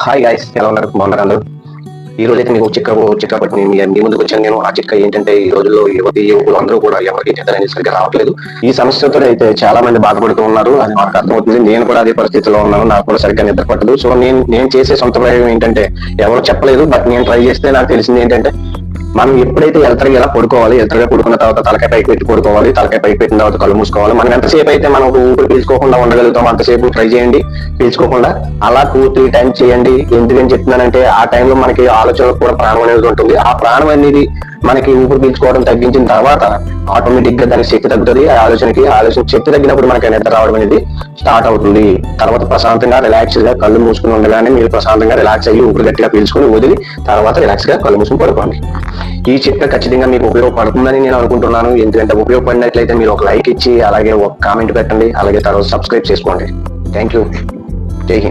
Hi guys, ఎలా ఉన్నారు? బాగున్నారు అందరూ? ఈ రోజు అయితే మీకు చిట్కా పట్టుకుని మీ ముందుకు వచ్చాను నేను. ఆ చిట్కా ఏంటంటే, ఈ రోజుల్లో యువకులు అందరూ కూడా ఎవరికి నిద్ర అనేది సరిగ్గా రావట్లేదు. ఈ సమస్యతో అయితే చాలా మంది బాధపడుతూ ఉన్నారు. అది నాకు అర్థమవుతుంది. నేను కూడా అదే పరిస్థితిలో ఉన్నాను. నాకు కూడా సరిగ్గా నిద్ర పట్టదు. సో నేను చేసే సొంత ప్రయోగం ఏంటంటే, ఎవరు చెప్పలేదు, బట్ నేను ట్రై చేస్తే నాకు తెలిసింది ఏంటంటే, మనం ఎప్పుడైతే ఎలతరగా పడుకోవాలి, ఎలతరగా పడుకున్న తర్వాత తలకాయ పైకి పెట్టి పడుకోవాలి. తలకాయ పైకి పెట్టిన తర్వాత కళ్ళు మూసుకోవాలి. మనం ఎంతసేపు అయితే మనం ఊపిరి పీల్చుకోకుండా ఉండగలుగుతాం అంతసేపు ట్రై చేయండి. పీల్చుకోకుండా అలా 2-3 టైమ్స్ చేయండి. ఎందుకని చెప్తున్నానంటే, ఆ టైంలో మనకి ఆలోచనకు కూడా ప్రాణం అనేది ఉంటుంది. ఆ ప్రాణం అనేది మనకి ఊపిరి పీల్చుకోవడం తగ్గించిన తర్వాత ఆటోమేటిక్ గా దానికి శక్తి తగ్గుతుంది. ఆలోచన శక్తి తగ్గినప్పుడు మనకి నిద్ర రావడం అనేది స్టార్ట్ అవుతుంది. తర్వాత ప్రశాంతంగా రిలాక్స్ గా కళ్ళు మూసుకుని ఉండగానే మీరు ప్రశాంతంగా రిలాక్స్ అయ్యి ఊపిరి గట్టిగా పీల్చుకుని వదిలి తర్వాత రిలాక్స్ గా కళ్ళు మూసుకుని పడుకోండి. ఈ చిట్కా ఖచ్చితంగా మీకు ఉపయోగపడుతుందని నేను అనుకుంటున్నాను. ఎందుకంటే ఉపయోగపడినట్లయితే మీరు ఒక లైక్ ఇచ్చి అలాగే ఒక కామెంట్ పెట్టండి. అలాగే తర్వాత సబ్స్క్రైబ్ చేసుకోండి. Thank you.